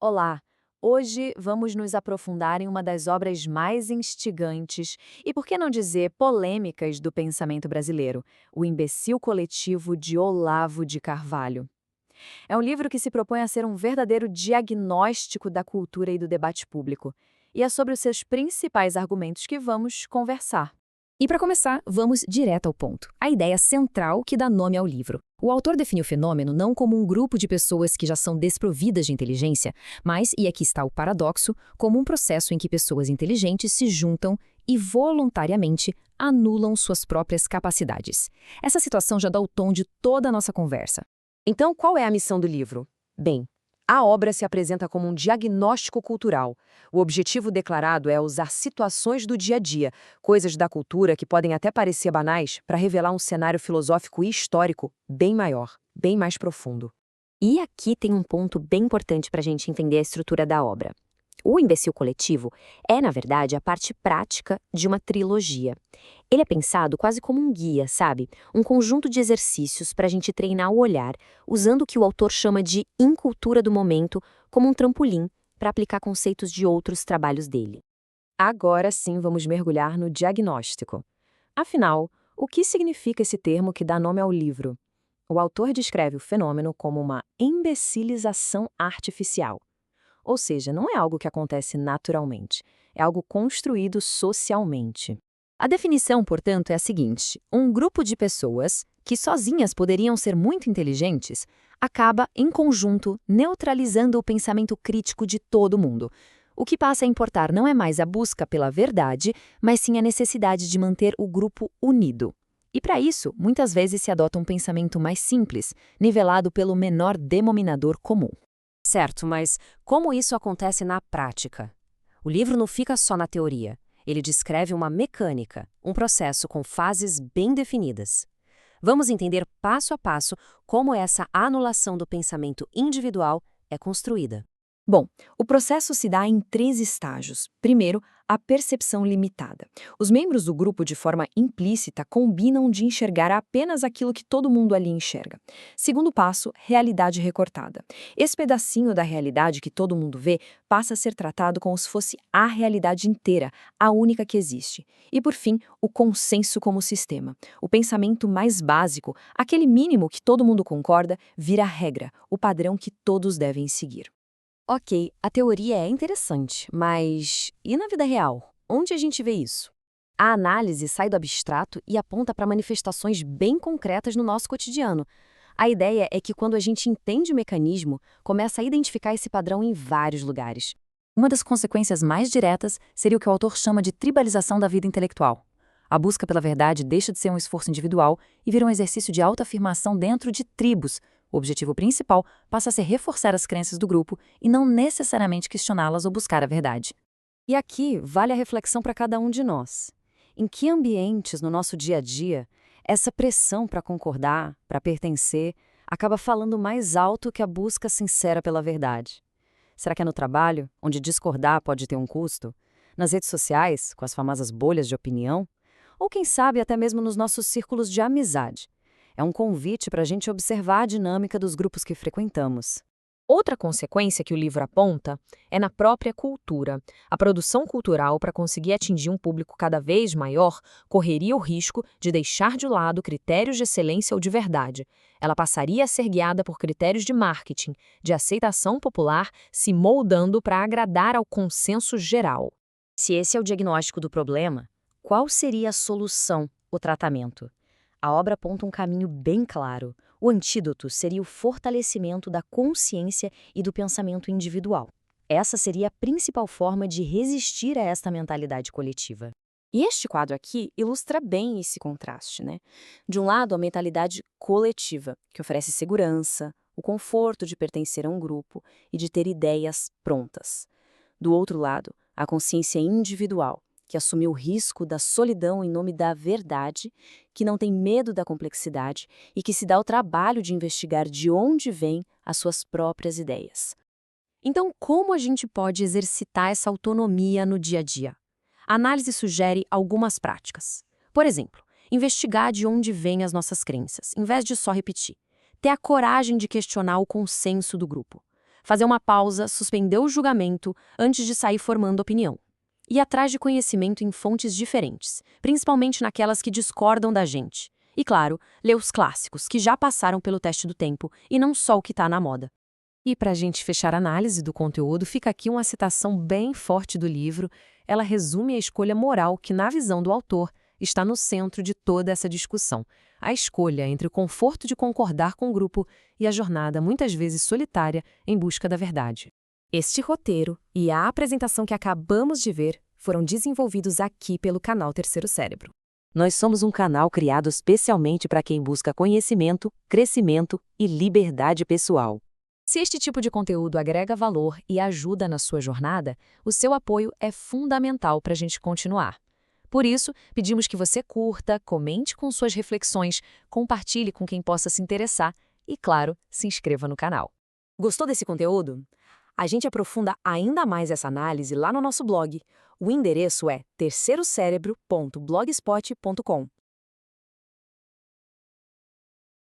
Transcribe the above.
Olá! Hoje vamos nos aprofundar em uma das obras mais instigantes e, por que não dizer, polêmicas do pensamento brasileiro, O Imbecil Coletivo de Olavo de Carvalho. É um livro que se propõe a ser um verdadeiro diagnóstico da cultura e do debate público. E é sobre os seus principais argumentos que vamos conversar. E para começar, vamos direto ao ponto, a ideia central que dá nome ao livro. O autor define o fenômeno não como um grupo de pessoas que já são desprovidas de inteligência, mas, e aqui está o paradoxo, como um processo em que pessoas inteligentes se juntam e voluntariamente anulam suas próprias capacidades. Essa situação já dá o tom de toda a nossa conversa. Então, qual é a missão do livro? Bem, a obra se apresenta como um diagnóstico cultural. O objetivo declarado é usar situações do dia a dia, coisas da cultura que podem até parecer banais, para revelar um cenário filosófico e histórico bem maior, bem mais profundo. E aqui tem um ponto bem importante para a gente entender a estrutura da obra. O Imbecil Coletivo é, na verdade, a parte prática de uma trilogia. Ele é pensado quase como um guia, sabe? Um conjunto de exercícios para a gente treinar o olhar, usando o que o autor chama de incultura do momento como um trampolim para aplicar conceitos de outros trabalhos dele. Agora sim vamos mergulhar no diagnóstico. Afinal, o que significa esse termo que dá nome ao livro? O autor descreve o fenômeno como uma imbecilização artificial. Ou seja, não é algo que acontece naturalmente, é algo construído socialmente. A definição, portanto, é a seguinte: um grupo de pessoas que sozinhas poderiam ser muito inteligentes acaba, em conjunto, neutralizando o pensamento crítico de todo mundo. O que passa a importar não é mais a busca pela verdade, mas sim a necessidade de manter o grupo unido. E para isso, muitas vezes se adota um pensamento mais simples, nivelado pelo menor denominador comum. Certo, mas como isso acontece na prática? O livro não fica só na teoria. Ele descreve uma mecânica, um processo com fases bem definidas. Vamos entender passo a passo como essa anulação do pensamento individual é construída. Bom, o processo se dá em 3 estágios. Primeiro, a percepção limitada. Os membros do grupo, de forma implícita, combinam de enxergar apenas aquilo que todo mundo ali enxerga. Segundo passo, realidade recortada. Esse pedacinho da realidade que todo mundo vê passa a ser tratado como se fosse a realidade inteira, a única que existe. E, por fim, o consenso como sistema. O pensamento mais básico, aquele mínimo que todo mundo concorda, vira regra, o padrão que todos devem seguir. Ok, a teoria é interessante, mas e na vida real? Onde a gente vê isso? A análise sai do abstrato e aponta para manifestações bem concretas no nosso cotidiano. A ideia é que quando a gente entende o mecanismo, começa a identificar esse padrão em vários lugares. Uma das consequências mais diretas seria o que o autor chama de tribalização da vida intelectual. A busca pela verdade deixa de ser um esforço individual e vira um exercício de autoafirmação dentro de tribos. O objetivo principal passa a ser reforçar as crenças do grupo e não necessariamente questioná-las ou buscar a verdade. E aqui vale a reflexão para cada um de nós. Em que ambientes no nosso dia a dia essa pressão para concordar, para pertencer, acaba falando mais alto que a busca sincera pela verdade? Será que é no trabalho, onde discordar pode ter um custo? Nas redes sociais, com as famosas bolhas de opinião? Ou quem sabe até mesmo nos nossos círculos de amizade? É um convite para a gente observar a dinâmica dos grupos que frequentamos. Outra consequência que o livro aponta é na própria cultura. A produção cultural, para conseguir atingir um público cada vez maior, correria o risco de deixar de lado critérios de excelência ou de verdade. Ela passaria a ser guiada por critérios de marketing, de aceitação popular, se moldando para agradar ao consenso geral. Se esse é o diagnóstico do problema, qual seria a solução, o tratamento? A obra aponta um caminho bem claro. O antídoto seria o fortalecimento da consciência e do pensamento individual. Essa seria a principal forma de resistir a esta mentalidade coletiva. E este quadro aqui ilustra bem esse contraste, né? De um lado, a mentalidade coletiva, que oferece segurança, o conforto de pertencer a um grupo e de ter ideias prontas. Do outro lado, a consciência individual, que assume o risco da solidão em nome da verdade, que não tem medo da complexidade e que se dá o trabalho de investigar de onde vêm as suas próprias ideias. Então, como a gente pode exercitar essa autonomia no dia a dia? A análise sugere algumas práticas. Por exemplo, investigar de onde vêm as nossas crenças, em vez de só repetir. Ter a coragem de questionar o consenso do grupo. fazer uma pausa, suspender o julgamento antes de sair formando opinião. Ir atrás de conhecimento em fontes diferentes, principalmente naquelas que discordam da gente. E, claro, ler os clássicos, que já passaram pelo teste do tempo, e não só o que está na moda. E para a gente fechar a análise do conteúdo, fica aqui uma citação bem forte do livro. Ela resume a escolha moral que, na visão do autor, está no centro de toda essa discussão. A escolha entre o conforto de concordar com o grupo e a jornada, muitas vezes solitária, em busca da verdade. Este roteiro e a apresentação que acabamos de ver foram desenvolvidos aqui pelo canal Terceiro Cérebro. Nós somos um canal criado especialmente para quem busca conhecimento, crescimento e liberdade pessoal. Se este tipo de conteúdo agrega valor e ajuda na sua jornada, o seu apoio é fundamental para a gente continuar. Por isso, pedimos que você curta, comente com suas reflexões, compartilhe com quem possa se interessar e, claro, se inscreva no canal. Gostou desse conteúdo? A gente aprofunda ainda mais essa análise lá no nosso blog. O endereço é terceirocérebro.blogspot.com.